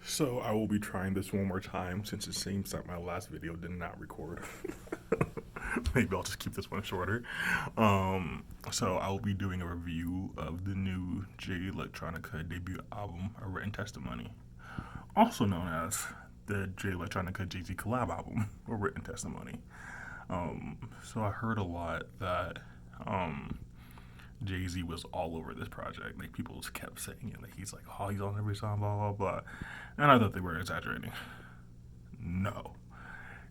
So I will be trying this one more time since it seems that my last video did not record. Maybe I'll just keep this one shorter. So I will be doing a review of the new Jay Electronica debut album, A Written Testimony, also known as the Jay Electronica Jay-Z collab album, A Written Testimony. So I heard a lot that um, Jay Z was all over this project. Like people just kept saying it. Like he's on every song, blah blah blah. And I thought they were exaggerating. No,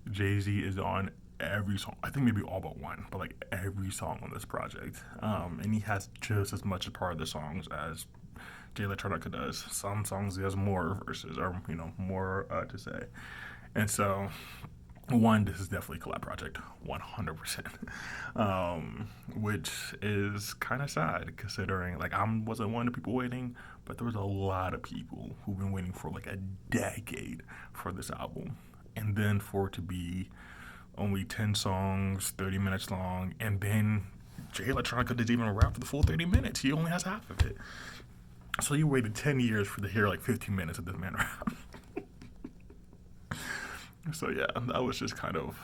Jay Z is on every song. I think maybe all but one, but like every song on this project. And he has just as much a part of the songs as Jay Electronica does. Some songs he has more verses or more to say. And so one, this is definitely a collab project, 100%. Which is kind of sad considering like I wasn't one of the people waiting, but there was a lot of people who've been waiting for like a decade for this album, and then for it to be only 10 songs, 30 minutes long, and then Jay Electronica didn't even rap for the full 30 minutes. He only has half of it. So you waited 10 years for to hear like 15 minutes of this man rap. So yeah, that was just kind of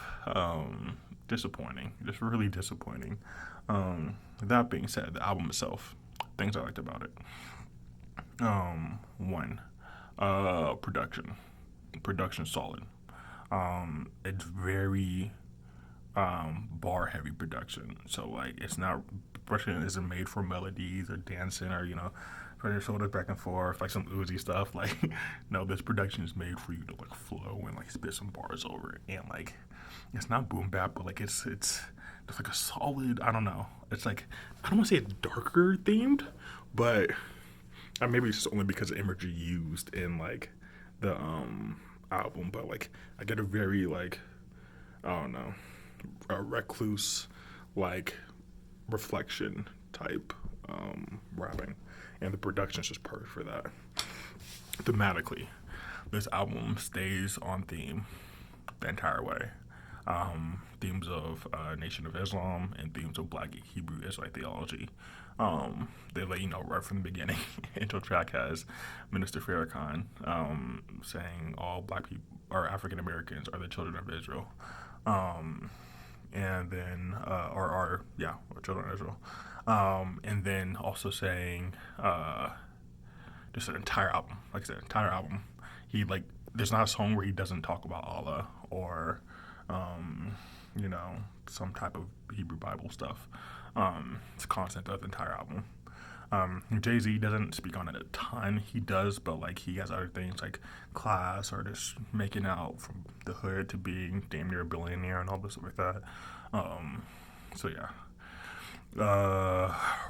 disappointing, just really disappointing. That being said, the album itself, things I liked about it. One, production solid. It's very bar heavy production, so like it's not production isn't made for melodies or dancing or putting your shoulders back and forth like some Uzi stuff. Like no, this production is made for you to like flow and like spit some bars over it, and like it's not boom bap, but like it's just like a solid. I don't know. It's like I don't want to say it's darker themed, but maybe it's just only because of imagery used in like the album. But like I get a very like I don't know a recluse like reflection type rapping, and the production is just perfect for that. Thematically, this album stays on theme the entire way. Themes of Nation of Islam and themes of Black Hebrew Israelite theology. They let you know right from the beginning. Intro track has Minister Farrakhan saying all Black people or African Americans are the children of Israel. And then or children of Israel. And then also saying just an entire album, like I said, entire album. He like there's not a song where he doesn't talk about Allah or um, you know some type of Hebrew Bible stuff. It's constant of the entire album. Jay Z doesn't speak on it a ton. He does, but like he has other things like class or just making out from the hood to being damn near a billionaire and all this stuff like that. Um, so yeah,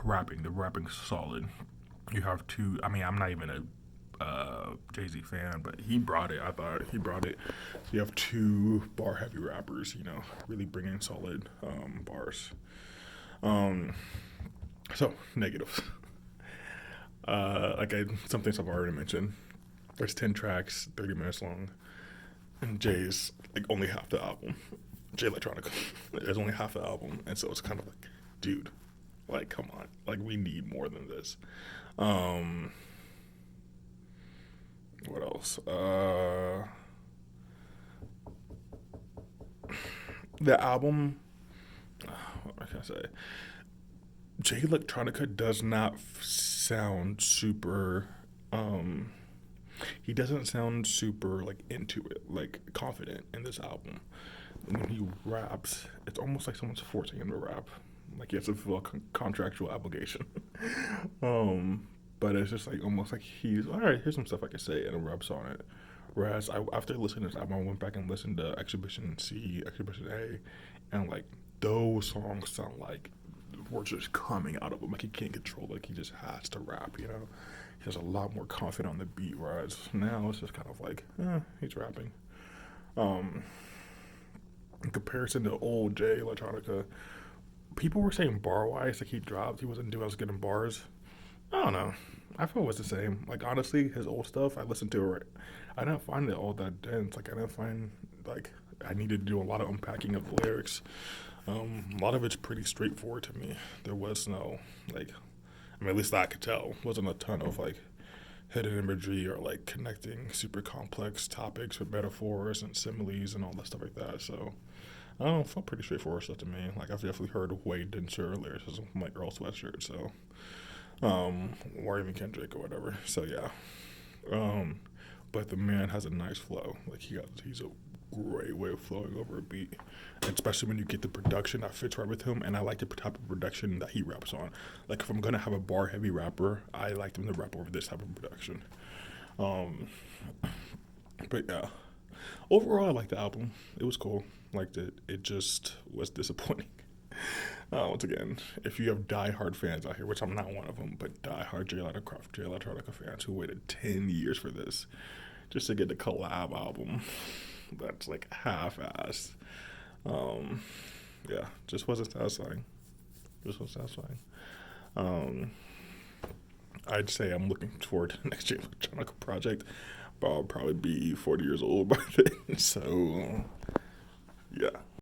rapping. The rapping's solid. You have two. I mean, I'm not even a Jay Z fan, but he brought it. I thought he brought it. You have two bar heavy rappers. Really bringing solid bars. Um, so negatives. Some things I've already mentioned. There's 10 tracks, 30 minutes long, and Jay's like only half the album. Jay Electronica is only half the album, and so it's kind of like, dude, like come on, like we need more than this. Um, what else? The album. What can I say? Jay Electronica does not sound super. He doesn't sound super like into it, like confident in this album. When he raps, it's almost like someone's forcing him to rap. Like he has to fulfill a contractual obligation. But it's just like almost like he's all right. Here's some stuff I can say, and it raps on it. Whereas after listening to this album, I went back and listened to Exhibition C, Exhibition A, and like those songs sound like words just coming out of him. Like he can't control it. Like he just has to rap. He's a lot more confident on the beat, whereas now it's just kind of like, he's rapping. Um, in comparison to old Jay Electronica, people were saying bar wise, like he wasn't doing as good in bars. I don't know. I felt it was the same. Like honestly, his old stuff, I listened to it. I didn't find it all that dense. Like I didn't find like I needed to do a lot of unpacking of the lyrics. A lot of it's pretty straightforward to me. There was no like, I mean, at least I could tell. Wasn't a ton of like hidden imagery or like connecting super complex topics with metaphors and similes and all that stuff like that. So I don't know, it felt pretty straightforward stuff to me. Like I've definitely heard of way denser lyricism from like Earl Sweatshirt, so or even Kendrick or whatever. So yeah. But the man has a nice flow. Like he's a great way of flowing over a beat, and especially when you get the production that fits right with him. And I like the type of production that he raps on. Like if I'm gonna have a bar heavy rapper, I like them to rap over this type of production. Um, but yeah, overall, I liked the album. It was cool. Liked it. It just was disappointing. Once again, if you have die-hard fans out here, which I'm not one of them, but die-hard Jay Electronica fans who waited 10 years for this just to get the collab album that's like half-assed. Um, yeah, just wasn't satisfying. Just wasn't satisfying. Um, I'd say I'm looking forward to the next Jay Electronica project, but I'll probably be 40 years old by then. So, yeah.